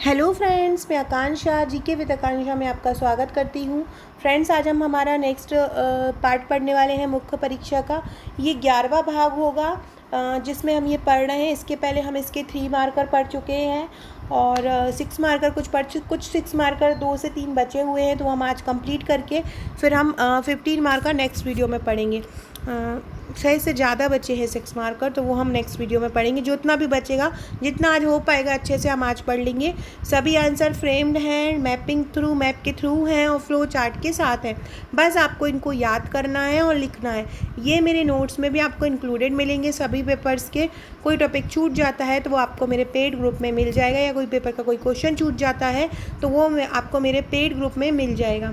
Hello friends, मैं आकांक्षा GK with आकांक्षा में आपका स्वागत करती हूँ। फ्रेंड्स, आज हम हमारा नेक्स्ट पार्ट पढ़ने वाले हैं मुख्य परीक्षा का। ये 11वां भाग होगा जिसमें हम ये पढ़ रहे हैं। इसके पहले हम इसके 3 मार्कर पढ़ चुके हैं और 6 मार्कर कुछ 6 मार्कर 2 से 3 बचे हुए हैं, तो हम आज कंप्लीट करके फिर हम 15 मार्कर नेक्स्ट वीडियो में पढ़ेंगे। 6 से ज़्यादा बचे हैं 6 मार्कर, तो वो हम नेक्स्ट वीडियो में पढ़ेंगे। जितना भी बचेगा, जितना आज हो पाएगा अच्छे से हम आज पढ़ लेंगे। सभी आंसर फ्रेम्ड हैं, मैप के थ्रू हैं और फ्लो चार्ट के साथ हैं। बस आपको इनको याद करना है और लिखना है। ये मेरे नोट्स में भी आपको इंक्लूडेड मिलेंगे सभी पेपर्स के। कोई टॉपिक छूट जाता है तो वो आपको मेरे पेड ग्रुप में मिल जाएगा, या कोई पेपर का कोई क्वेश्चन छूट जाता है तो वो आपको मेरे पेड ग्रुप में मिल जाएगा।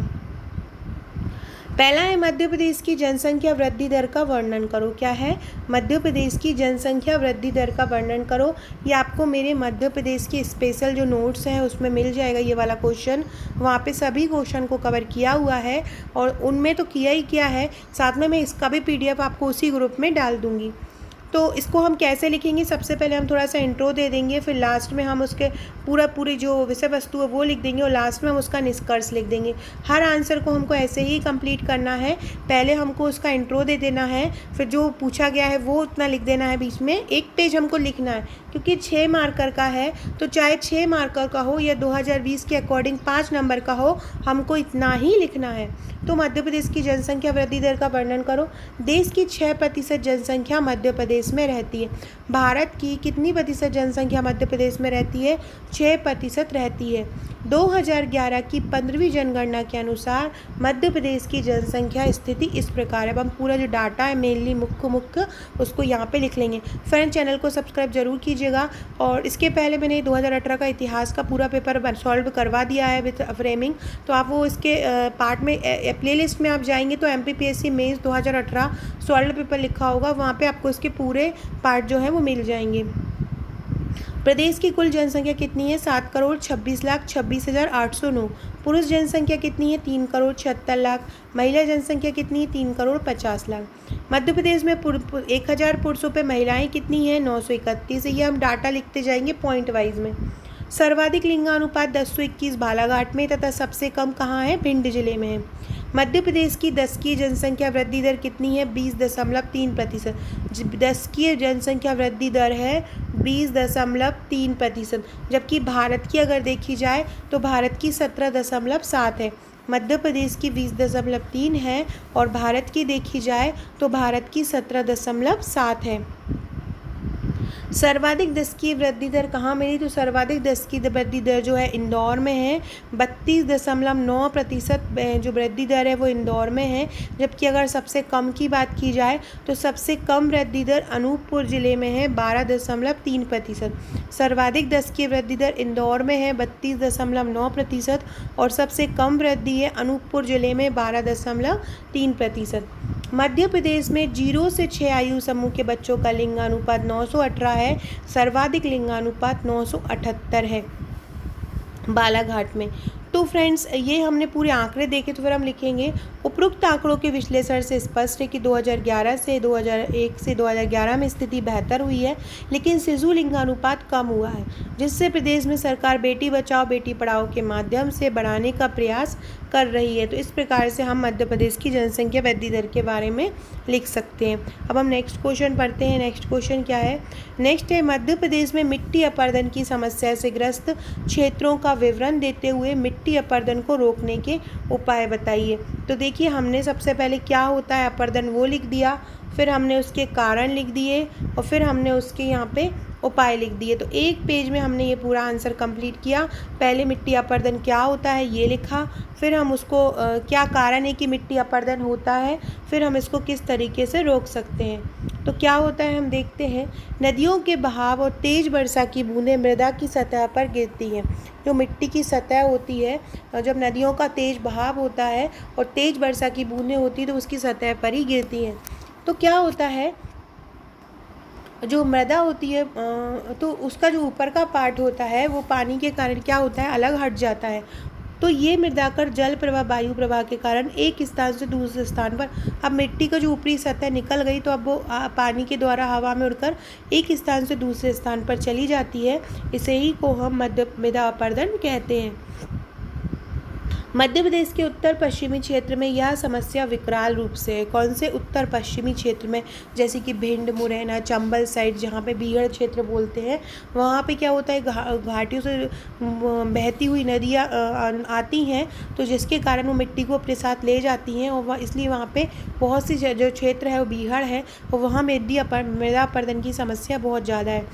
पहला है मध्य प्रदेश की जनसंख्या वृद्धि दर का वर्णन करो। क्या है? मध्य प्रदेश की जनसंख्या वृद्धि दर का वर्णन करो। ये आपको मेरे मध्य प्रदेश के स्पेशल जो नोट्स हैं उसमें मिल जाएगा ये वाला क्वेश्चन। वहाँ पे सभी क्वेश्चन को कवर किया हुआ है और उनमें तो किया ही किया है, साथ में मैं इसका भी PDF आपको उसी ग्रुप में डाल दूँगी। तो इसको हम कैसे लिखेंगे? सबसे पहले हम थोड़ा सा इंट्रो दे देंगे, फिर लास्ट में हम उसके पूरी जो विषय वस्तु है वो लिख देंगे और लास्ट में हम उसका निष्कर्ष लिख देंगे। हर आंसर को हमको ऐसे ही कंप्लीट करना है। पहले हमको उसका इंट्रो दे देना है, फिर जो पूछा गया है वो उतना लिख देना है, बीच में एक पेज हमको लिखना है। क्योंकि 6 मार्कर का है तो चाहे 6 मार्कर का हो या 2020 के अकॉर्डिंग 5 नंबर का हो, हमको इतना ही लिखना है। तो मध्य प्रदेश की जनसंख्या वृद्धि दर का वर्णन करो। देश की 6% जनसंख्या मध्य प्रदेश में रहती है। भारत की कितनी प्रतिशत जनसंख्या मध्य प्रदेश में रहती है? 6% रहती है। 2011 की 15वीं जनगणना के अनुसार मध्य प्रदेश की जनसंख्या स्थिति इस प्रकार है। अब हम पूरा जो डाटा है मेनली मुख्य उसको यहाँ पे लिख लेंगे। फ्रेंड, चैनल को सब्सक्राइब जरूर कीजिएगा। और इसके पहले मैंने 2018 का इतिहास का पूरा पेपर सॉल्व करवा दिया है विद फ्रेमिंग, तो आप वो इसके पार्ट में प्लेलिस्ट में आप जाएंगे तो MPPSC मेंस 2018 सॉल्व पेपर लिखा होगा, वहाँ पे आपको इसके पूरे पार्ट जो है वो मिल जाएंगे। प्रदेश की कुल जनसंख्या कितनी है? 7,26,26,809। पुरुष जनसंख्या कितनी है? 3,76,00,000। महिला जनसंख्या कितनी है? 3,50,00,000। मध्य प्रदेश में 1000 पुरुषों पे महिलाएं कितनी हैं? 931। ये हम डाटा लिखते जाएंगे पॉइंट वाइज में। सर्वाधिक लिंगानुपात 10:21 बालाघाट में तथा सबसे कम कहाँ है? भिंड जिले में है। मध्य प्रदेश की दशकीय जनसंख्या वृद्धि दर कितनी है? 20.3%। दशकीय जनसंख्या वृद्धि दर है 20.3%। जबकि भारत की अगर देखी जाए तो भारत की 17.7 है। मध्य प्रदेश की 20.3 है और भारत की देखी जाए तो भारत की 17.7 है। सर्वाधिक दशकीय वृद्धि दर कहाँ मिली? तो सर्वाधिक दशकीय वृद्धि दर जो है इंदौर में है। 32.9% जो वृद्धि दर है वो इंदौर में है। जबकि अगर सबसे कम की बात की जाए तो सबसे कम वृद्धि दर अनूपपुर जिले में है, 12.3%। सर्वाधिक दशकीय वृद्धि दर इंदौर में है 32.9% और सबसे कम वृद्धि है अनूपपुर जिले में 12.3%। मध्य प्रदेश में 0 से 6 आयु समूह के बच्चों का लिंगानुपात 918 है। सर्वाधिक लिंगानुपात 978 है बालाघाट में। तो फ्रेंड्स, ये हमने पूरे आंकड़े देखे, तो फिर हम लिखेंगे उपरोक्त आंकड़ों के विश्लेषण से स्पष्ट है कि 2011 से 2001 से 2011 में स्थिति बेहतर हुई है, लेकिन शिशु लिंगानुपात कम हुआ है, जिससे प्रदेश में सरकार बेटी बचाओ बेटी पढ़ाओ के माध्यम से बढ़ाने का प्रयास कर रही है। तो इस प्रकार से हम मध्य प्रदेश की जनसंख्या वृद्धि दर के बारे में लिख सकते हैं। अब हम नेक्स्ट क्वेश्चन पढ़ते हैं। नेक्स्ट क्वेश्चन क्या है? नेक्स्ट है मध्य प्रदेश में मिट्टी अपरदन की समस्या से ग्रस्त क्षेत्रों का विवरण देते हुए मिट्टी अपरदन को रोकने के उपाय बताइए। तो देखिए, हमने सबसे पहले क्या होता है अपरदन वो लिख दिया, फिर हमने उसके कारण लिख दिए और फिर हमने उसके यहाँ पे उपाय लिख दिए। तो एक पेज में हमने ये पूरा आंसर कंप्लीट किया। पहले मिट्टी अपरदन क्या होता है ये लिखा, फिर हम उसको क्या कारण है कि मिट्टी अपरदन होता है, फिर हम इसको किस तरीके से रोक सकते हैं। तो क्या होता है हम देखते हैं। नदियों के बहाव और तेज़ वर्षा की बूंदें मृदा की सतह पर गिरती हैं। जो मिट्टी की सतह होती है, जब नदियों का तेज़ बहाव होता है और तेज़ वर्षा की बूंदें होती हैं तो उसकी सतह पर ही गिरती हैं। तो क्या होता है, जो मृदा होती है तो उसका जो ऊपर का पार्ट होता है वो पानी के कारण क्या होता है, अलग हट जाता है। तो ये मृदाकर जल प्रवाह वायु प्रवाह के कारण एक स्थान से दूसरे स्थान पर, अब मिट्टी का जो ऊपरी सतह निकल गई तो अब वो पानी के द्वारा हवा में उड़कर एक स्थान से दूसरे स्थान पर चली जाती है। इसे ही को हम मृदा अपरदन कहते हैं। मध्य प्रदेश के उत्तर पश्चिमी क्षेत्र में यह समस्या विकराल रूप से है। कौन से उत्तर पश्चिमी क्षेत्र में, जैसे कि भिंड, मुरैना, चंबल साइड, जहाँ पे बीहड़ क्षेत्र बोलते हैं, वहाँ पे क्या होता है, घाटियों से बहती हुई नदियाँ आती हैं, तो जिसके कारण वो मिट्टी को अपने साथ ले जाती हैं, और इसलिए वहाँ पे बहुत सी जो क्षेत्र है वो बीहड़ है, और वहाँ मृदा अपरदन की समस्या बहुत ज़्यादा है।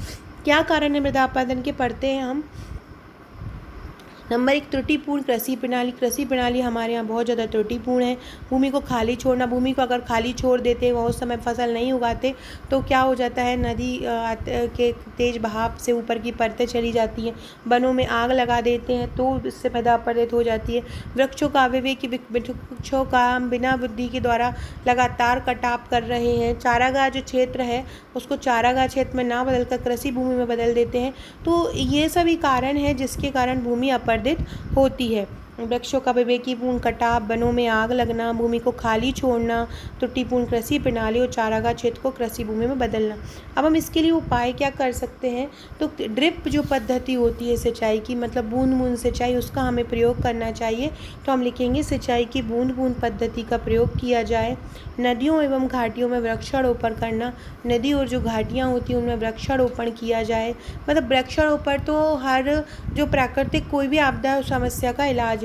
क्या कारण है मृदा अपरदन के, पढ़ते हैं हम। नंबर 1, त्रुटिपूर्ण कृषि प्रणाली। कृषि प्रणाली हमारे यहाँ बहुत ज़्यादा त्रुटिपूर्ण है। भूमि को खाली छोड़ना, भूमि को अगर खाली छोड़ देते वह उस समय फसल नहीं उगाते तो क्या हो जाता है, नदी के तेज बहाव से ऊपर की परतें चली जाती हैं। वनों में आग लगा देते हैं तो इससे मृदा अपरदित हो जाती है। वृक्षों का अविवेकी वृक्षों का बिना बुद्धि के द्वारा लगातार कटाव कर रहे हैं। चारागाह जो क्षेत्र है उसको चारागाह क्षेत्र में ना बदलकर कृषि भूमि में बदल देते हैं। तो ये सभी कारण है जिसके कारण भूमि अपरदित होती है। वृक्षों का विवेकीपूर्ण कटाव, वनों में आग लगना, भूमि को खाली छोड़ना, त्रुटिपूर्ण कृषि प्रणाली और चारागाह क्षेत्र को कृषि भूमि में बदलना। अब हम इसके लिए उपाय क्या कर सकते हैं, तो ड्रिप जो पद्धति होती है सिंचाई की, मतलब बूंद बूंद सिंचाई, उसका हमें प्रयोग करना चाहिए। तो हम लिखेंगे सिंचाई की बूंद बूंद पद्धति का प्रयोग किया जाए। नदियों एवं घाटियों में वृक्षारोपण करना, नदी और जो घाटियाँ होती हैं उनमें वृक्षारोपण किया जाए। मतलब वृक्षारोपण तो हर जो प्राकृतिक कोई भी आपदा समस्या का इलाज है।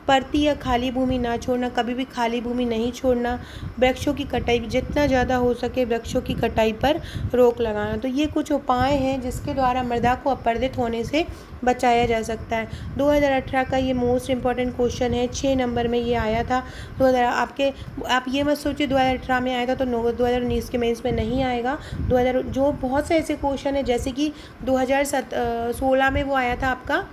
परती या खाली भूमि ना छोड़ना, कभी भी खाली भूमि नहीं छोड़ना। वृक्षों की कटाई, जितना ज़्यादा हो सके वृक्षों की कटाई पर रोक लगाना। तो ये कुछ उपाय हैं जिसके द्वारा मृदा को अपरदित होने से बचाया जा सकता है। 2018 का ये मोस्ट इम्पॉर्टेंट क्वेश्चन है, 6 नंबर में ये आया था। 2000 आप ये मत सोचिए 2018 में आया था तो 2019 के मेंस में नहीं आएगा। 2000 जो बहुत से ऐसे क्वेश्चन है, जैसे कि 2016 में वो आया था आपका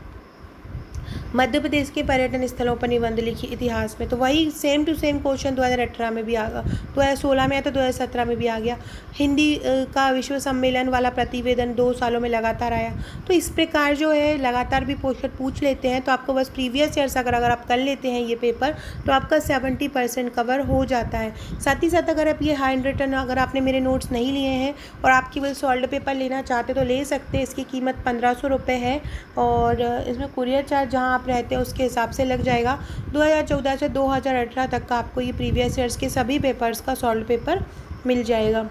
मध्य प्रदेश के पर्यटन स्थलों पर निबंध लिखिए इतिहास में, तो वही सेम टू सेम क्वेश्चन 2018 में भी आ गया, 2016 में आया तो 2017 में भी आ गया। हिंदी का विश्व सम्मेलन वाला प्रतिवेदन 2 सालों में लगातार आया। तो इस प्रकार जो है लगातार भी क्वेश्चन पूछ लेते हैं, तो आपको बस प्रीवियस ईयर्स अगर आप कर लेते हैं ये पेपर तो आपका 70% कवर हो जाता है। साथ ही साथ अगर आप ये हैंड रिटन, अगर आपने मेरे नोट्स नहीं लिए हैं और आप केवल सॉल्व पेपर लेना चाहते तो ले सकते हैं। इसकी कीमत 1500 रुपये है और इसमें कुरियर चार्ज जहाँ आप रहते हैं उसके हिसाब से लग जाएगा। 2014 से 2018 तक का आपको ये प्रीवियस ईयर्स के सभी पेपर्स का सॉल्व पेपर मिल जाएगा।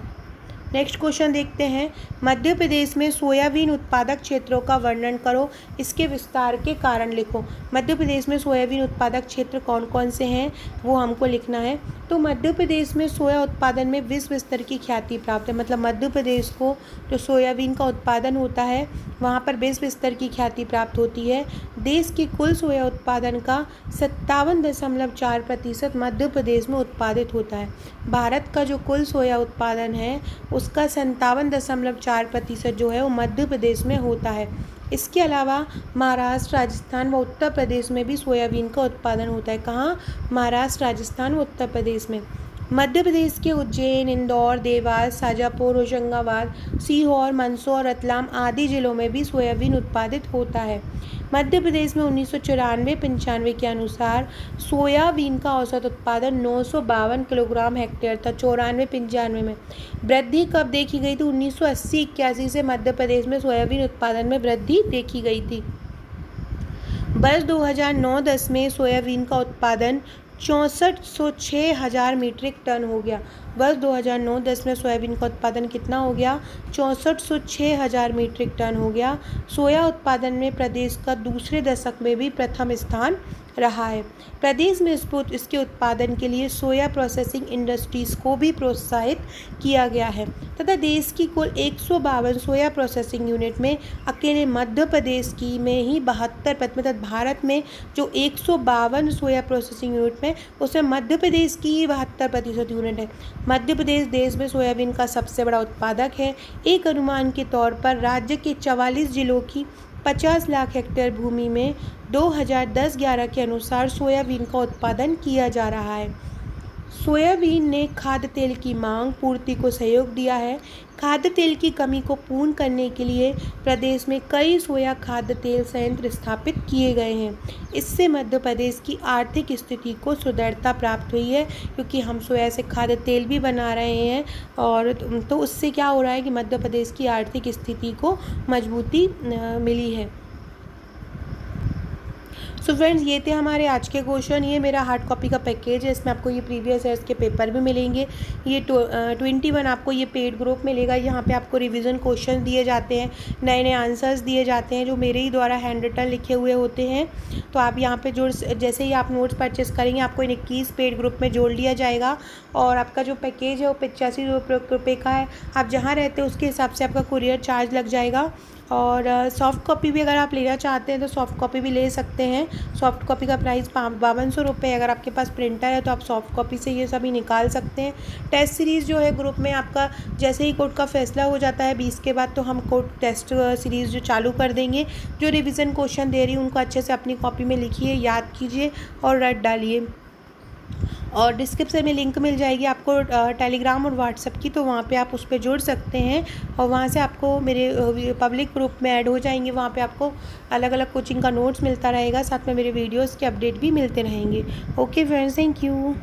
नेक्स्ट क्वेश्चन देखते हैं। मध्य प्रदेश में सोयाबीन उत्पादक क्षेत्रों का वर्णन करो, इसके विस्तार के कारण लिखो। मध्य प्रदेश में सोयाबीन उत्पादक क्षेत्र कौन कौन से हैं वो हमको लिखना है। तो मध्य प्रदेश में सोया उत्पादन में विश्व स्तर की ख्याति प्राप्त है। मतलब मध्य प्रदेश को जो सोयाबीन का उत्पादन होता है वहाँ पर विश्व स्तर की ख्याति प्राप्त होती है। देश के कुल सोया उत्पादन का 57.4% मध्य प्रदेश में उत्पादित होता है। भारत का जो कुल सोया उत्पादन है उसका 57.4% जो है वो मध्य प्रदेश में होता है। इसके अलावा महाराष्ट्र, राजस्थान व उत्तर प्रदेश में भी सोयाबीन का उत्पादन होता है। कहाँ? महाराष्ट्र, राजस्थान व उत्तर प्रदेश में। मध्य प्रदेश के उज्जैन, इंदौर, देवास, शाजापुर, होशंगाबाद, सीहोर, मंदसौर, रतलाम आदि जिलों में भी सोयाबीन उत्पादित होता है। मध्य प्रदेश में 1994-95 के अनुसार सोयाबीन का औसत उत्पादन 952 किलोग्राम हेक्टेयर था। 94-95 में वृद्धि कब देखी गई थी? 1980-81 से मध्य प्रदेश में सोयाबीन उत्पादन में वृद्धि देखी गई थी। वर्ष 2009-10 में सोयाबीन का उत्पादन 6406 मीट्रिक टन हो गया। वर्ष 2009-10 में सोयाबीन का उत्पादन कितना हो गया? 6406 मीट्रिक टन हो गया। सोया उत्पादन में प्रदेश का दूसरे दशक में भी प्रथम स्थान रहा है। प्रदेश में इसके उत्पादन के लिए सोया प्रोसेसिंग इंडस्ट्रीज़ को भी प्रोत्साहित किया गया है तथा देश की कुल 152 सोया प्रोसेसिंग यूनिट में अकेले मध्य प्रदेश की में ही 72%, मतलब भारत में जो 152 सोया प्रोसेसिंग यूनिट में उसमें मध्य प्रदेश की ही 72% यूनिट है। मध्य प्रदेश देश में सोयाबीन का सबसे बड़ा उत्पादक है। एक अनुमान के तौर पर राज्य के 44 जिलों की 50 लाख हेक्टेयर भूमि में 2010-11 के अनुसार सोयाबीन का उत्पादन किया जा रहा है। सोयाबीन ने खाद्य तेल की मांग पूर्ति को सहयोग दिया है। खाद्य तेल की कमी को पूर्ण करने के लिए प्रदेश में कई सोया खाद्य तेल संयंत्र स्थापित किए गए हैं। इससे मध्य प्रदेश की आर्थिक स्थिति को सुदृढ़ता प्राप्त हुई है, क्योंकि हम सोया से खाद्य तेल भी बना रहे हैं। और तो उससे क्या हो रहा है कि मध्य प्रदेश की आर्थिक स्थिति को मजबूती मिली है। सो फ्रेंड्स, ये थे हमारे आज के क्वेश्चन। ये मेरा हार्ड कॉपी का पैकेज है, इसमें आपको ये प्रीवियस ईयर्स के पेपर भी मिलेंगे। ये 21 आपको ये पेड ग्रुप मिलेगा। यहाँ पे आपको रिवीजन क्वेश्चन दिए जाते हैं, नए नए आंसर्स दिए जाते हैं जो मेरे ही द्वारा हैंड रिटन लिखे हुए होते हैं। तो आप यहाँ पे जैसे ही आप नोट्स परचेस करेंगे, आपको इन 21 पेड ग्रुप में जोड़ लिया जाएगा। और आपका जो पैकेज है वो 85 रुपये का है। आप जहाँ रहते हैं उसके हिसाब से आपका कुरियर चार्ज लग जाएगा। और सॉफ्ट कॉपी भी अगर आप लेना चाहते हैं तो सॉफ्ट कॉपी भी ले सकते हैं। सॉफ्ट कॉपी का प्राइस 5200 रुपये। अगर आपके पास प्रिंटर है तो आप सॉफ्ट कॉपी से ये सभी निकाल सकते हैं। टेस्ट सीरीज़ जो है ग्रुप में आपका जैसे ही कोर्ट का फैसला हो जाता है 20 के बाद, तो हम कोर्ट टेस्ट सीरीज़ जो चालू कर देंगे। जो रिवीजन क्वेश्चन दे रही हूँ उनको अच्छे से अपनी कॉपी में लिखिए, याद कीजिए और रट डालिए। और डिस्क्रिप्शन में लिंक मिल जाएगी आपको टेलीग्राम और व्हाट्सएप की, तो वहाँ पे आप उस पर जुड़ सकते हैं। और वहाँ से आपको मेरे पब्लिक ग्रुप में ऐड हो जाएंगे। वहाँ पे आपको अलग अलग कोचिंग का नोट्स मिलता रहेगा, साथ में मेरे वीडियोस के अपडेट भी मिलते रहेंगे। Okay friends, thank you.